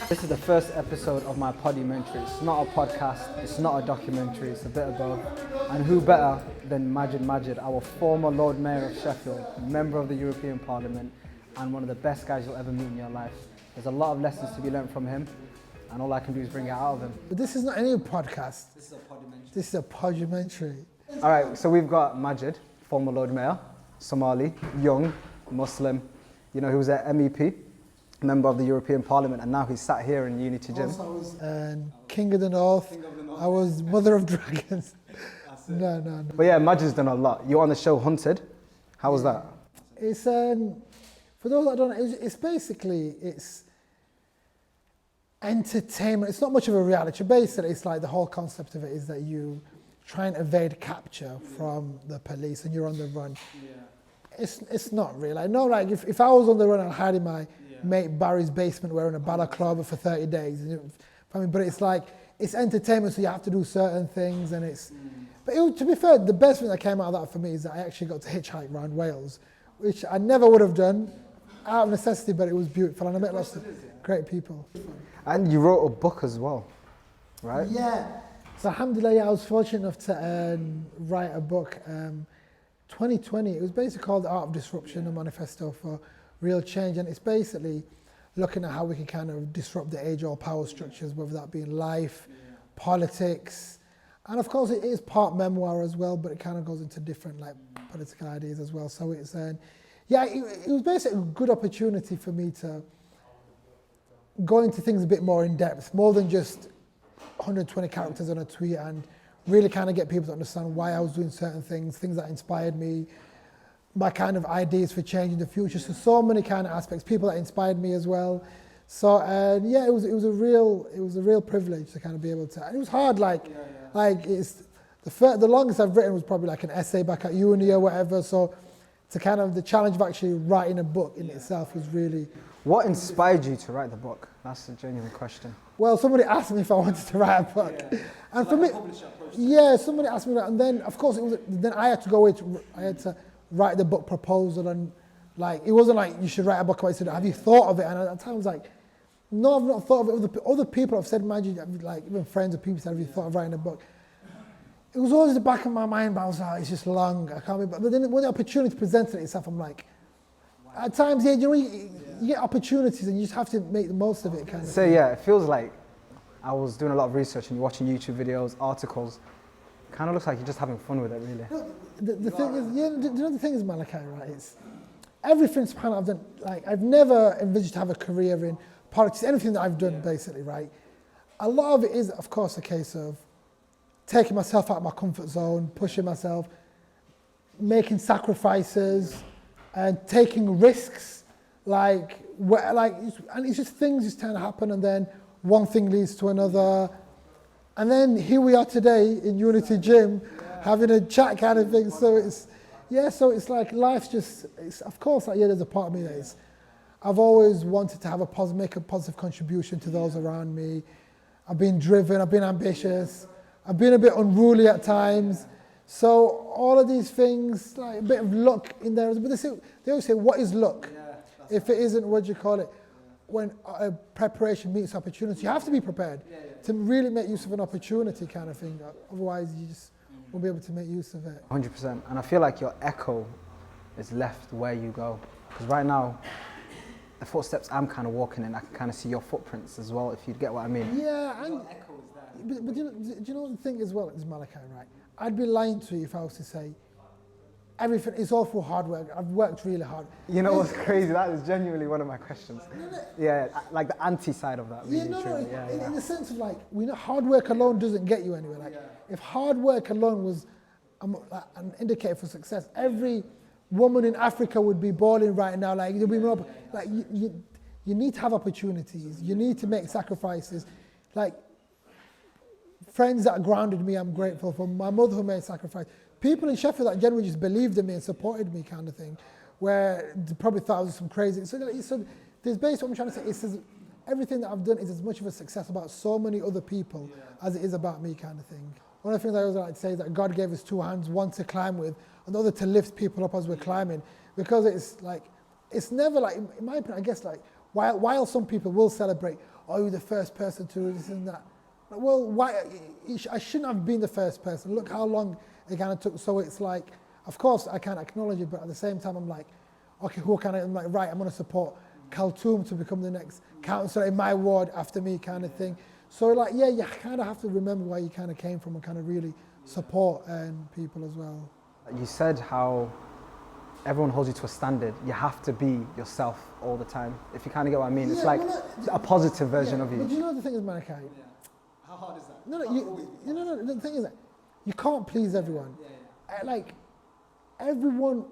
This is the first episode of my Podumentary. It's not a podcast, it's not a documentary, it's a bit of both. And who better than Magid Magid, our former Lord Mayor of Sheffield, member of the European Parliament, and one of the best guys you'll ever meet in your life. There's a lot of lessons to be learned from him, and all I can do is bring it out of him. But this is not any podcast. This is a Podumentary. This is a Podumentary. All right, so we've got Magid, former Lord Mayor, Somali, young, Muslim. You know, he was an MEP, member of the European Parliament, and now he's sat here in Unity Gym. Also, I was King of the North. I was Mother of Dragons. No. But yeah, Magid's done a lot. You're on the show Hunted. How was that? It's for those that don't know, it's basically entertainment. It's not much of a reality show. Basically, it's like the whole concept of it is that you try and evade capture from the police and you're on the run. Yeah. It's not real. I know, like if I was on the run and hide in my mate Barry's basement wearing a balaclava for 30 days, but it's like it's entertainment, so you have to do certain things, and it's. But to be fair, the best thing that came out of that for me is that I actually got to hitchhike around Wales, which I never would have done out of necessity, but it was beautiful, and I met lots of great people. And you wrote a book as well, right? Yeah. So alhamdulillah, I was fortunate enough to write a book. 2020, it was basically called The Art of Disruption, a manifesto for real change, and it's basically looking at how we can kind of disrupt the age-old power structures, whether that be in life, politics, and of course it is part memoir as well, but it kind of goes into different like political ideas as well. So it's it was basically a good opportunity for me to go into things a bit more in depth, more than just 120 characters on a tweet, and really kind of get people to understand why I was doing certain things that inspired me, my kind of ideas for changing the future. So many kind of aspects, people that inspired me as well. So it was a real privilege to kind of be able to. And it was hard, like it's the longest I've written was probably like an essay back at uni or whatever. So to kind of the challenge of actually writing a book in itself was really. What inspired you to write the book? That's a genuine question. Well, somebody asked me if I wanted to write a book, and so for me, somebody asked me that, and then of course then I had to go I had to write the book proposal, and like it wasn't like you should write a book about it. So have you thought of it? And at that time I was like, no, I've not thought of it. Other people have said, Magid, like even friends or people said, have you thought of writing a book? It was always in the back of my mind, but I was like, it's just long. I can't. But then when the opportunity presented itself, I'm like, at times, you get opportunities and you just have to make the most of it. Kind of. So yeah, it feels like I was doing a lot of research and you're watching YouTube videos, articles. Kind of looks like you're just having fun with it, really. No, the thing is, the thing is, Maleiki, right? It's everything subhanAllah I've done. Like I've never envisaged to have a career in politics. Anything that I've done, basically, right? A lot of it is, of course, a case of taking myself out of my comfort zone, pushing myself, making sacrifices, and taking risks, and it's just things just tend to happen, and then one thing leads to another, and then here we are today in Unity Gym, having a chat kind of thing. So it's like life's just. Of course, there's a part of me that is. I've always wanted to make a positive contribution to those around me. I've been driven. I've been ambitious. I've been a bit unruly at times. So all of these things, like a bit of luck in there. But they always say, what is luck? If it isn't, what do you call it? When preparation meets opportunity, you have to be prepared to really make use of an opportunity kind of thing. Otherwise, you just won't be able to make use of it. 100%. And I feel like your echo is left where you go. Because right now, the footsteps I'm kind of walking in, I can kind of see your footprints as well, if you get what I mean. Yeah, and but do you know what the thing as well is, Maleiki, right? I'd be lying to you if I was to say everything is all through hard work. I've worked really hard. You know what's crazy? That is genuinely one of my questions. Yeah, like the anti-side of that. Really, in the sense of like, we know hard work alone doesn't get you anywhere. Like, if hard work alone was an indicator for success, every woman in Africa would be balling right now. Like, there'd be more. Like, you need to have opportunities. You need to make sacrifices. Like, friends that grounded me, I'm grateful for. My mother who made sacrifice. People in Sheffield that generally just believed in me and supported me, kind of thing, where they probably thought I was some crazy. So there's basically what I'm trying to say. It says everything that I've done is as much of a success about so many other people as it is about me, kind of thing. One of the things I always like to say is that God gave us two hands, one to climb with, and the other to lift people up as we're climbing, because it's never like, in my opinion, I guess like, while some people will celebrate, oh, you're the first person to do this and that. Like, well, why? I shouldn't have been the first person. Look how long it kind of took. So it's like, of course, I can't acknowledge it, but at the same time, I'm like, okay, who can I? I'm like, right, I'm going to support Khartoum to become the next councillor in my ward after me, kind of thing. So like, yeah, you kind of have to remember where you kind of came from and kind of really support people as well. You said how everyone holds you to a standard. You have to be yourself all the time. If you kind of get what I mean, it's like a positive version of you. But do you know the thing is, Maleiki? Yeah. How hard is that? No, the thing is that you can't please everyone. Like, everyone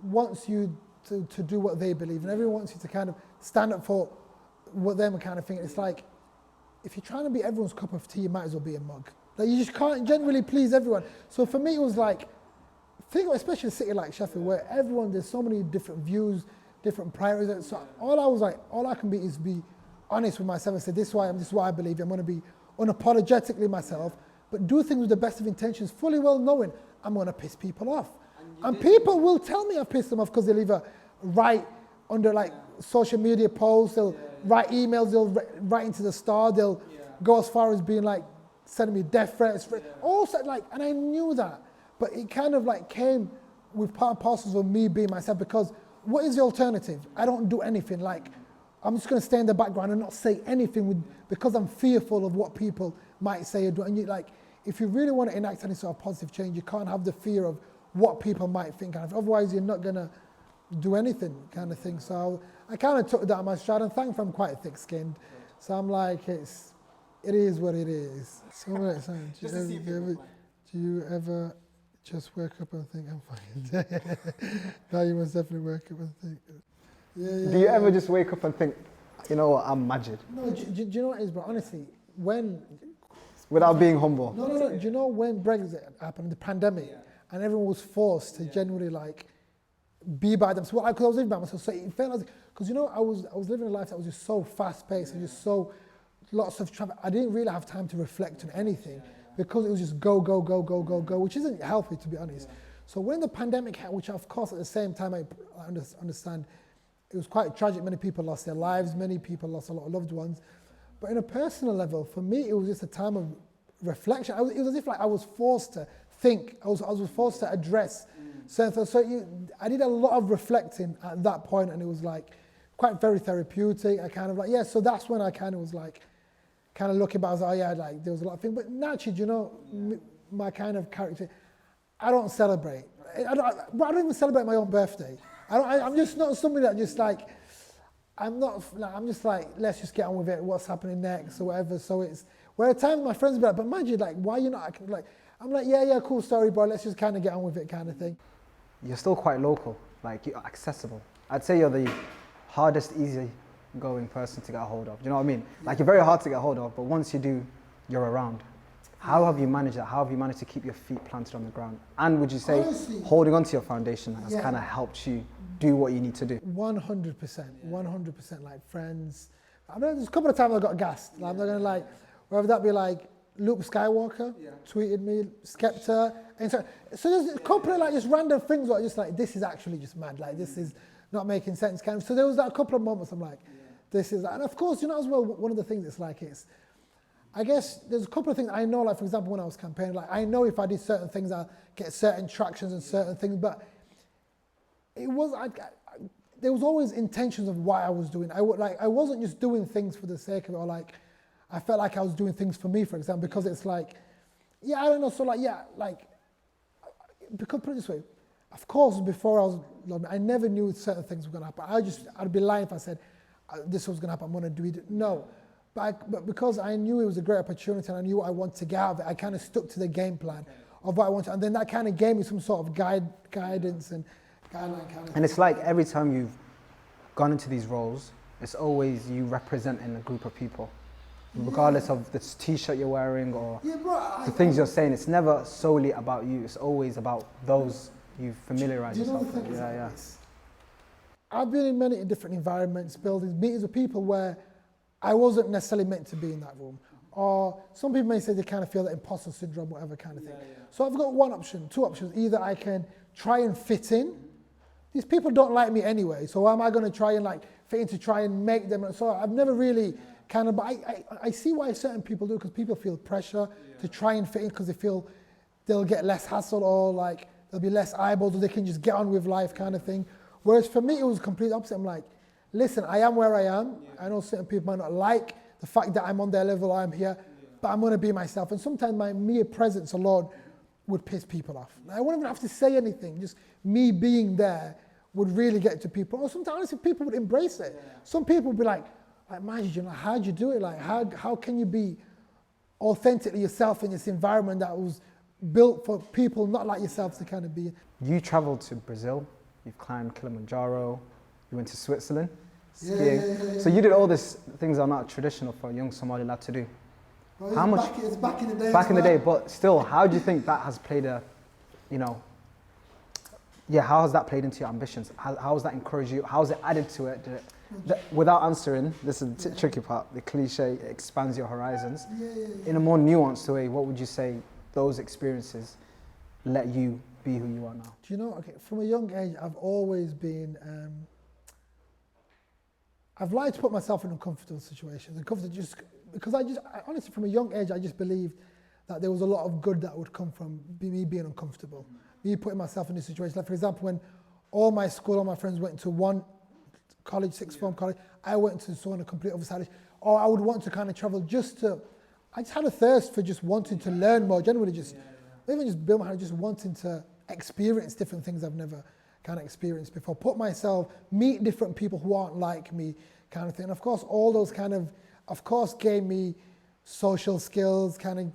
wants you to do what they believe, and everyone wants you to kind of stand up for what them kind of thing. It's like, if you're trying to be everyone's cup of tea, you might as well be a mug. Like, you just can't generally please everyone. So for me, it was like, especially a city like Sheffield, where there's so many different views, different priorities. So all I can be is be honest with myself and say, this is why this is what I believe. I'm going to be unapologetically myself, but do things with the best of intentions, fully well knowing I'm going to piss people off. And people will tell me I've pissed them off because they'll either write under like social media posts, they'll write emails, they'll write into the Star, they'll go as far as being like sending me death threats, also like, and I knew that, but it kind of like came with part and parcels of me being myself, because what is the alternative? I don't do anything. Like, I'm just going to stay in the background and not say anything because I'm fearful of what people might say or do. And if you really want to enact any sort of positive change, you can't have the fear of what people might think. Otherwise, you're not going to do anything, kind of thing. So I kind of took that on my stride, and thankfully I'm quite thick-skinned. So I'm like, it is what it is. So do you ever just wake up and think, I'm fine? No, you must definitely wake up and think. Do you ever just wake up and think, you know what, I'm Magid? No, do you know what it is, bro? Honestly, without being humble. No. Do you know when Brexit happened, the pandemic, and everyone was forced to genuinely like be by themselves? Well, because I was living by myself, so it felt like, because you know, I was living a life that was just so fast paced and just so lots of traffic. I didn't really have time to reflect on anything because it was just go, which isn't healthy, to be honest. So when the pandemic hit, which of course at the same time I understand, it was quite tragic. Many people lost their lives. Many people lost a lot of loved ones. But in a personal level, for me, it was just a time of reflection. It was as if like I was forced to think. I was forced to address certain things. So I did a lot of reflecting at that point, and it was like quite very therapeutic. I kind of like, so that's when I kind of was like, kind of looking back, I was like, like there was a lot of things. But naturally, you know, my kind of character, I don't celebrate. I don't even celebrate my own birthday. I'm just not somebody that just like, I'm just like, let's just get on with it, what's happening next or whatever. So it's, where at times my friends be like, but Magid, like, why are you not acting like, I'm like, yeah, cool, sorry, bro, let's just kind of get on with it, kind of thing. You're still quite local, like you're accessible. I'd say you're the hardest, easy-going person to get a hold of. Do you know what I mean? Like, you're very hard to get a hold of, but once you do, you're around. How have you managed that? How have you managed to keep your feet planted on the ground? And would you say honestly, holding onto your foundation has kind of helped you do what you need to do? 100%, like friends. I know there's a couple of times I got gassed. Like, I'm not gonna like, whether that be like Luke Skywalker tweeted me, Skepta, and so there's a couple of like just random things where I just like, this is actually just mad. Like, this is not making sense, kind of. So there was like a couple of moments I'm like, this is, and of course, you know, as well, one of the things it's like I guess there's a couple of things I know, like for example, when I was campaigning, like I know if I did certain things, I'll get certain tractions and certain things, but it was, there was always intentions of why I was doing. I wasn't just doing things for the sake of it, or like, I felt like I was doing things for me, for example, because it's like, I don't know, so like, because put it this way, of course, before I was, I never knew certain things were going to happen. I'd be lying if I said, this was going to happen, I'm going to do it. No. But because I knew it was a great opportunity and I knew what I wanted to get out of it, I kind of stuck to the game plan of what I wanted. And then that kind of gave me some sort of guidance and guideline kind of. And it's like every time you've gone into these roles, it's always you representing a group of people. Regardless of the t-shirt you're wearing or the things you're saying, it's never solely about you. It's always about those you familiarize yourself with. I've been in many different environments, buildings, meetings with people where I wasn't necessarily meant to be in that room. Or some people may say they kind of feel that imposter syndrome, whatever kind of thing. So I've got two options. Either I can try and fit in. These people don't like me anyway, so why am I going to try and like fit in to try and make them? So I've never really kind of, but I see why certain people do, because people feel pressure to try and fit in because they feel they'll get less hassle, or like there'll be less eyeballs, or they can just get on with life kind of thing. Whereas for me, it was complete opposite. I'm like, listen, I am where I am. I know certain people might not like the fact that I'm on their level, I'm here, but I'm going to be myself. And sometimes my mere presence alone would piss people off. I wouldn't even have to say anything. Just me being there would really get to people. Or sometimes honestly, people would embrace it. Some people would be like Magid, you know, how'd you do it? Like, how can you be authentically yourself in this environment that was built for people not like yourself to kind of be? You traveled to Brazil, you've climbed Kilimanjaro, you went to Switzerland, skiing. So you did all these things that are not traditional for a young Somali lad to do. Well, How much? It's back in the day. Back in the day, but still, how do you think that has played how has that played into your ambitions? How has that encouraged you? How has it added to it? Without answering, this is the tricky part, the cliche, it expands your horizons. In a more nuanced way, what would you say those experiences let you be who you are now? Do you know, okay, from a young age, I've always been, I've liked to put myself in uncomfortable situations. Because honestly, from a young age, I just believed that there was a lot of good that would come from me being uncomfortable. Me putting myself in this situation. Like, for example, when all my friends went to one college, sixth form college, I went to sort of complete other side. Or I would want to kind of travel I just had a thirst for just wanting to learn more, generally even just build my head, just wanting to experience different things I've never kind of experienced before. Meet different people who aren't like me kind of thing. And of course, all those of course, gave me social skills, kind of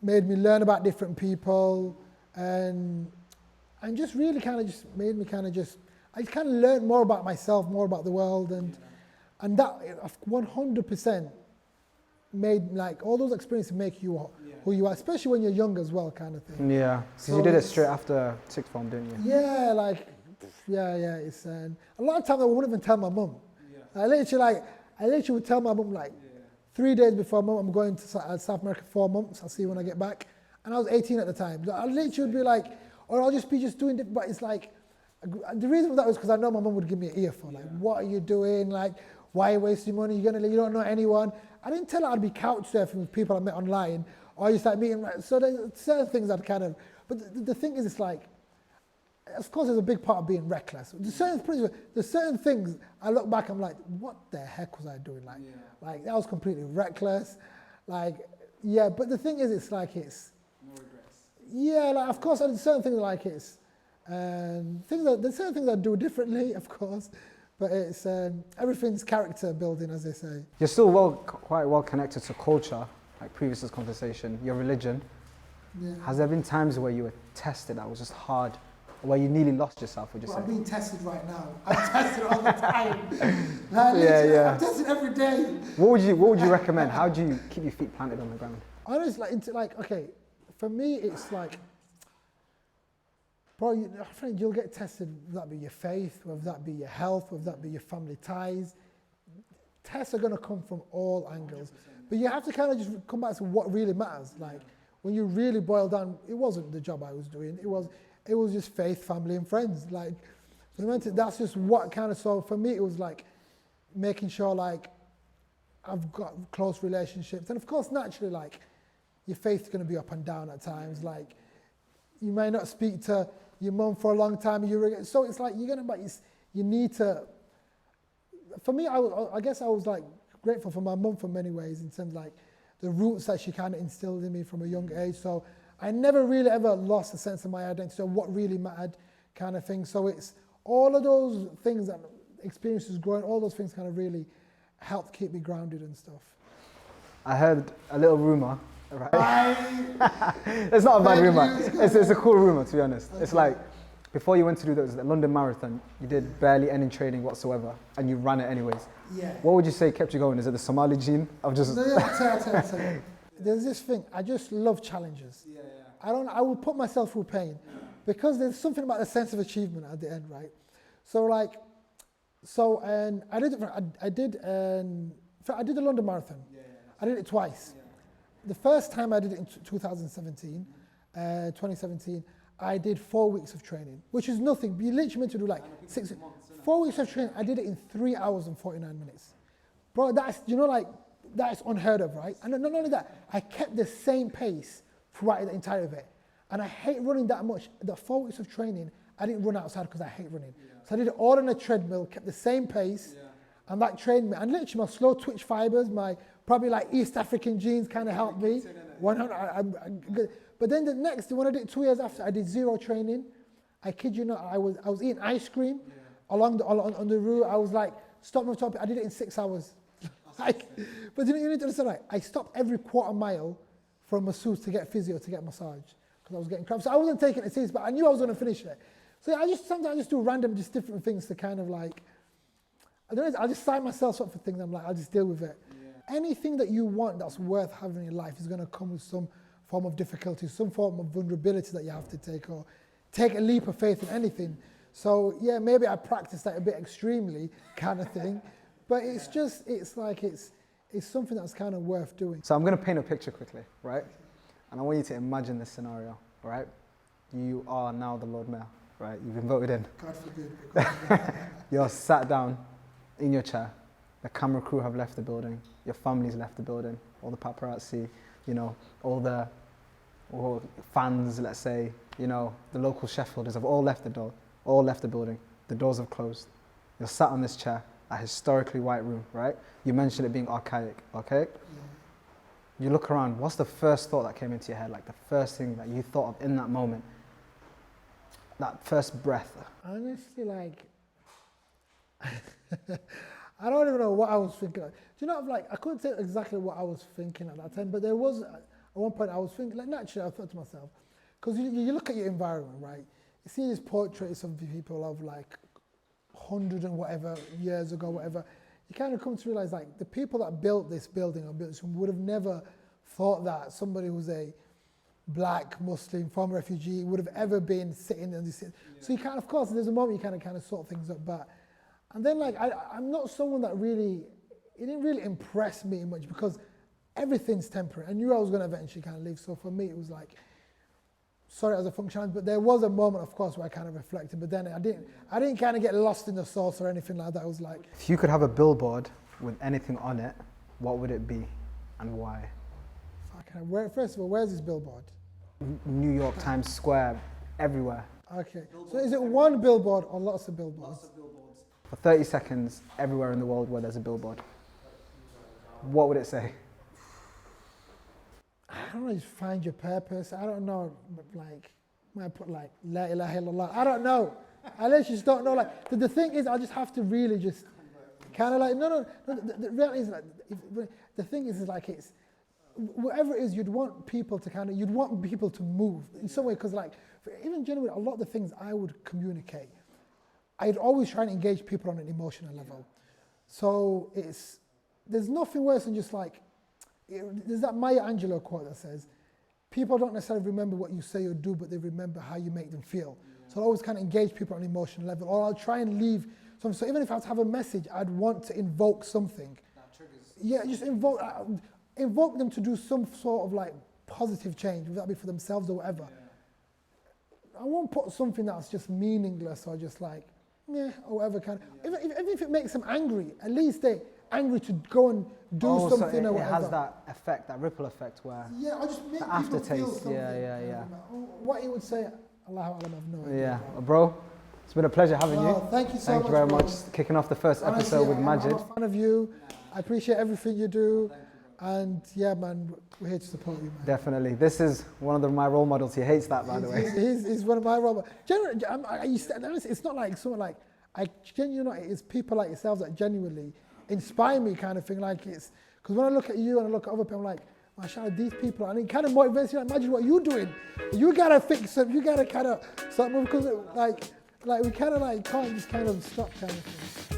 made me learn about different people, and just really kind of just made me I kind of learned more about myself, more about the world, and that 100% made, like, all those experiences make you who you are, especially when you're young as well, kind of thing. Yeah, because you did it straight after sixth form, didn't you? Yeah, it's a lot of times I wouldn't even tell my mum. I literally would tell my mum, like, 3 days before, Mum, I'm going to South America 4 months, I'll see you when I get back. And I was 18 at the time. I literally would be like, or I'll just be doing it, but it's like, the reason for that was because I know my mum would give me an earful, like, what are you doing? Like, why are you wasting money? You don't know anyone. I didn't tell her I'd be couch surfing with people I met online, or just like meeting, so there's certain things I'd but the thing is, it's like, of course there's a big part of being reckless. There's certain things I look back, I'm like, what the heck was I doing? Like that was completely reckless. But the thing is, it's like, it's, no regrets. Yeah, like, of course, there's certain things like it's, there's certain things I do differently, of course, but it's, everything's character building, as they say. You're still quite well connected to culture, like previous to this conversation, your religion. Yeah. Has there been times where you were tested that was just hard, where you nearly lost yourself, would you say? I'm being tested right now. I'm tested all the time. I'm tested every day. What would you recommend? How do you keep your feet planted on the ground? Honestly, okay, for me, it's like, bro, you'll get tested, whether that be your faith, whether that be your health, whether that be your family ties. Tests are going to come from all angles. 100%. But you have to kind of just come back to what really matters. Like, when you really boil down, it wasn't the job I was doing. It was just faith, family, and friends. Like, that's just what kind of, so for me, it was like making sure, like, I've got close relationships. And of course, naturally, like, your faith's going to be up and down at times. Like, you may not speak to your mum for a long time. So it's like, you need to, for me, I guess I was, like, grateful for my mum for many ways, in terms of, like, the roots that she kind of instilled in me from a young age. So I never really ever lost a sense of my identity or what really mattered, kind of thing. So it's all of those things, that experiences growing, all those things kind of really helped keep me grounded and stuff. I heard a little rumor, right? It's not a bad rumor. It's a cool rumor, to be honest. Okay. It's like, before you went to do the London Marathon, you did barely any training whatsoever, and you ran it anyways. Yeah. What would you say kept you going? Is it the Somali gene of just? No, I'll tell you. There's this thing. I just love challenges. Yeah. I will put myself through pain, because there's something about the sense of achievement at the end, right? And I did the London Marathon. I did it twice. The first time I did it in 2017, I did 4 weeks of training, which is nothing. You literally meant to do like 6 months. 4 weeks of training. I did it in 3 hours and 49 minutes. Bro, that's, like, that is unheard of, right? And not only that, I kept the same pace throughout the entire event. And I hate running that much. The 4 weeks of training, I didn't run outside because I hate running. So I did it all on a treadmill, kept the same pace, and that trained me. And literally my slow twitch fibers, my probably like East African genes kind of helped me. I'm good. But then the next, when I did 2 years after, I did zero training. I kid you not, I was eating ice cream on the route. I was like, stop my top. I did it in 6 hours. But you need to understand, like, I stopped every quarter mile for a masseuse to get physio, to get massage, because I was getting cramps. So I wasn't taking it serious, but I knew I was going to finish it. So sometimes I just do random, just different things to kind of like, I don't know, I'll just sign myself up for things. I'm like, I'll just deal with it. Yeah. Anything that you want that's worth having in your life is going to come with some form of difficulty, some form of vulnerability that you have to take, or take a leap of faith in anything. So yeah, maybe I practice that a bit extremely kind of thing, but it's just, it's something that's kind of worth doing. So I'm going to paint a picture quickly, right? And I want you to imagine this scenario, right? You are now the Lord Mayor, right? You've been voted in. God forbid. You're sat down in your chair. The camera crew have left the building. Your family's left the building. All the paparazzi, you know, all the fans, let's say, you know, the local Sheffielders have all left the building. The doors have closed. You're sat on this chair, a historically white room, right? You mentioned it being archaic, okay? Yeah. You look around, what's the first thought that came into your head? Like the first thing that you thought of in that moment? That first breath. Honestly, like, I don't even know what I was thinking. Do you know, like, I couldn't say exactly what I was thinking at that time, but there was, at one point I was thinking, like, naturally I thought to myself, because you look at your environment, right? You see these portraits of the people of like 100 and whatever years ago, whatever. You kind of come to realize, like, the people that built this building or built this room would have never thought that somebody who's a black Muslim former refugee would have ever been sitting in this. So you kind of course, there's a moment you kind of sort things up, but. And then, like, I'm not someone that really, it didn't really impress me much because everything's temporary. I knew I was going to eventually kind of leave. So for me, it was like, sorry as a functionality, but there was a moment, of course, where I kind of reflected. But then I didn't kind of get lost in the sauce or anything like that. It was like, if you could have a billboard with anything on it, what would it be and why? First of all, where's this billboard? New York, Times Square, everywhere. Okay. So is it one billboard or lots of billboards? Lots of billboards. For 30 seconds, everywhere in the world where there's a billboard. What would it say? I don't know, just find your purpose. I don't know, like, might put like, La ilaha illallah. I don't know. I literally just don't know. Like, the thing is, I just have to really just kind of like, no, the reality is, like, the thing is like, it's, whatever it is, you'd want people to move in some way, because like, even generally, a lot of the things I would communicate, I'd always try and engage people on an emotional level. So there's nothing worse than just like, there's that Maya Angelou quote that says, people don't necessarily remember what you say or do, but they remember how you make them feel. So I always kind of engage people on an emotional level, or I'll try and leave something. So even if I have to have a message, I'd want to invoke something. That triggers. Yeah, just invoke them to do some sort of like positive change, whether that be for themselves or whatever. Yeah. I won't put something that's just meaningless or just like, yeah, or whatever kind of. Even if it makes them angry, at least they're angry to go and do something so or whatever. It has that effect, that ripple effect where yeah, I just make the people aftertaste. feel something. Yeah. What he would say, Allahu Alam, I've no idea. Yeah, well, bro, it's been a pleasure having you. Thank you so much. Thank you very bro. much. Kicking off the first Honestly, episode with I'm Magid. a fan of you. I appreciate everything you do. And yeah, man, we're here to support you, man. Definitely. This is one of my role models. He hates that, by the way. He's one of my role models. Generally, honestly, it's not like someone like, I genuinely, it's people like yourselves that genuinely inspire me, kind of thing. Like, it's, because when I look at you and I look at other people, I'm like, mashallah, these people, and it kind of motivates you. Like, imagine what you're doing. You gotta fix them. You gotta kind of start moving, because like we kind of like can't just kind of stop kind of thing.